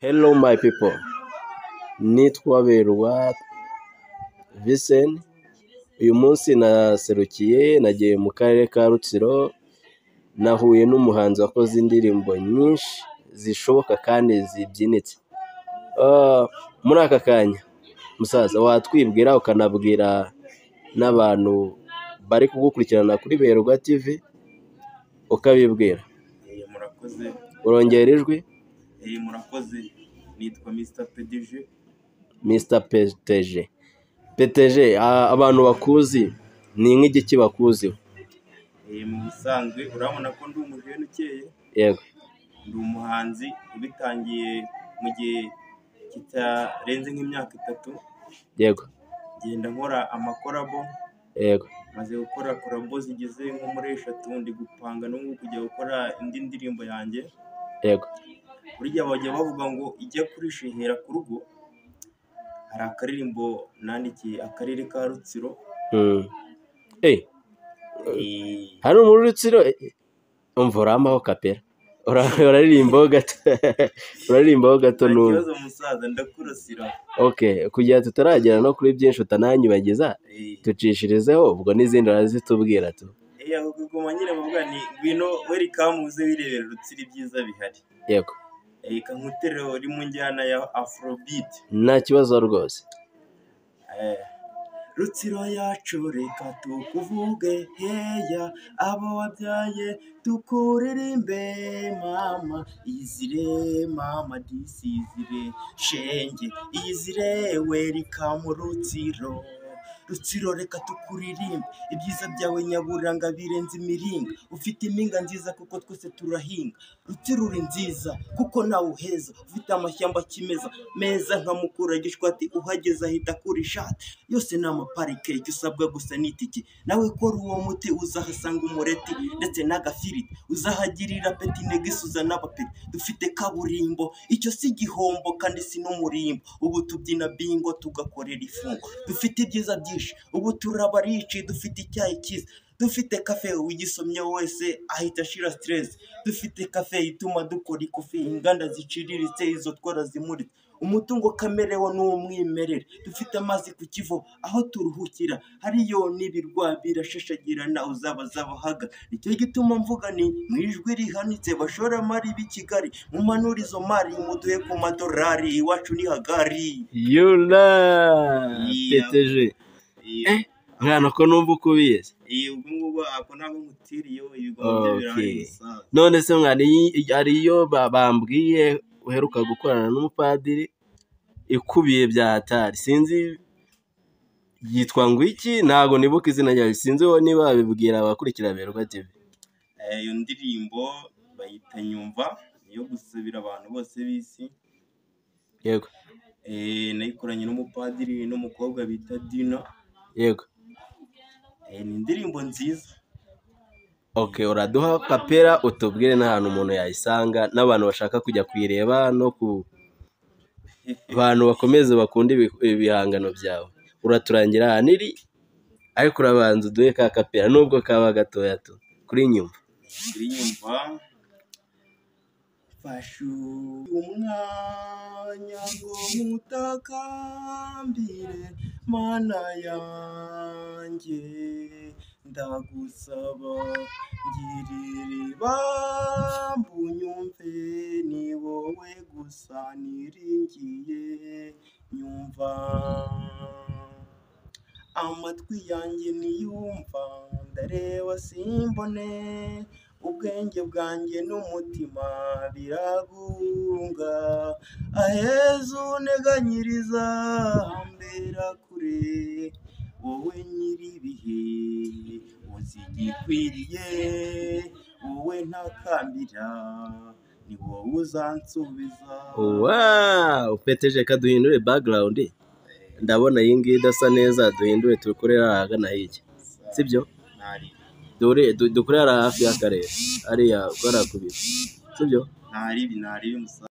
Hello my people, nitwa Berwa Vincent. Uyu munsi nagiye mu karere ka Rutsiro, nahuye n'umuhanzi wakoze indirimbo nyinshi zishoboka kandi zibyinitse. Muri aka kanya musaza watwibwira ukanabwira n'abantu bari kugukurikirana kuri Berwa TV ukabibwira. Murakoze. Urongera ijwi? Murakoze. Nitwa Mr. PDG. Mr. PDG. PDG, abantu bakuzi ni nk'igiki bakuziho? Mu bisanzwe urabona ko ndi umujene ukeye. Yego. Ndi umuhanzi ubitangiye mu gihe kitarenze nk'imyaka 3. Yego. Genda nkora amakorabo. Yego. Maze gukora korabo zigeze nko muri 3, ndi gupanga no kujya gukora indi ndirimbo yanjye. Yego. Burya bajya bavuga ngo ijya kurishihera ku rugo. Hari akaririmbo nandikiye akarere ka Rutsiro. Hano muri Rutsiro umvura amaho kapera. Uraririmbaho gato. Uraririmbaho gato n'ubu. Ikibazo musaza ndakurasira. Okay, kugira tutaragera no kuri byinshi utananyibagiza, tucishirizeho ubwo n'izindi arazitubwira tu. Kuguma nyine bavuga ni bino welcome uze wirebera Rutsiro ibyiza bihari. Yego. Kankutere uri mu njyana ya Afrobeat. Nta kibazo rwose. Rutsiro yacu reka tukuvuge heya, abo wabyaye tukuririmbe mama, izire mama disizire shenge, izire welcome Rutsiro. Rutsiro reka tukuririmbe ibyiza byawe nyaburanga birenze imiringa, ufite impinga nziza kuko twese turahinga. Rutsiro uri nziza kuko nawe uheza, ufite amashyamba kimeza meza nka Mukura Gishwati, uhageze ahita kuri shati yose n'amaparike, icyo usabwa gusa n'itiki. Nawe kora uwo muti uzahasanga umureti ndetse n'agafiriti, uzahagirira peti negisuza n'abapeti. Dufite kaburimbo icyo si gihombo kandi si n'umurimbo, ubu tubyina bingo tugakorera ifungo. Dufite ibyiza byinshi ubu turabarici, dufite icyayi cyiza, dufite kafe ugisomye wese ahita ashira stress, dufite kafe ituma dukora ikofi, inganda ziciriritse izo twarazimuritse, umutungo kamere wo n'umwimerere. Dufite amazi ku Kivu aho turuhukira, hariyo n'ibirwa birashashagirana uzabahaga. Nicyo gituma mvuga ni mwijwi rihanitse bashoramari b'i Kigali, mu manurizo mari muduhe ku madolari, iwacu ni hagari. Yola PDG. Mwana ko numva ukubizi. Ubwo ngubu ako ntabwo mutiriye ibigomba birahanisa. None se mwana ariyo bambwiye uheruka gukorana n'umupadiri ikubiye bya hatari, sinzi yitwa ngo iki, ntago nibuka izina ryayo, sinzi niba babibwira abakurikira Berwa TV. Iyo ndirimbo bayita Nyumva, niyo gusabira abantu bose b'isi. Yego. Nayikoranye n'umupadiri n'umukobwa bita Dina. Yego. Ni indirimbo nziza. Okay, uraduha kapera utubwire n'ahantu umuntu yayisanga n'abantu bashaka kujya kuyireba no ku bantu bakomeze bakunda ibihangano byawe. Uraturangira ahaniri ariko urabanza uduhe ka kapera nubwo kaba gatoya tu kuri Nyumva. Kuri Nyumva fashu umwanya ngo mutakambire mana yanjye, ndagusaba ngirira ibambu unyumve, ni wowe gusa niringiye. Nyumva amatwi yanjye niyumva, ndareba simbone, ubwenge bwanjye n'umutima biragunga, aheza uneganyiriza mbera kure, wowe nyiribihe uzigikwiriye, wowe ntakambira ni wowe uzansubiza. Wow, PDG kaduhindure background. Ndabona iyi ngiyi idasa neza, duhindure tukorera ahagana hiki, sibyo? Dukorera hafi y'akarere ariya kwarakubira, sibyo? Ntaribi musa.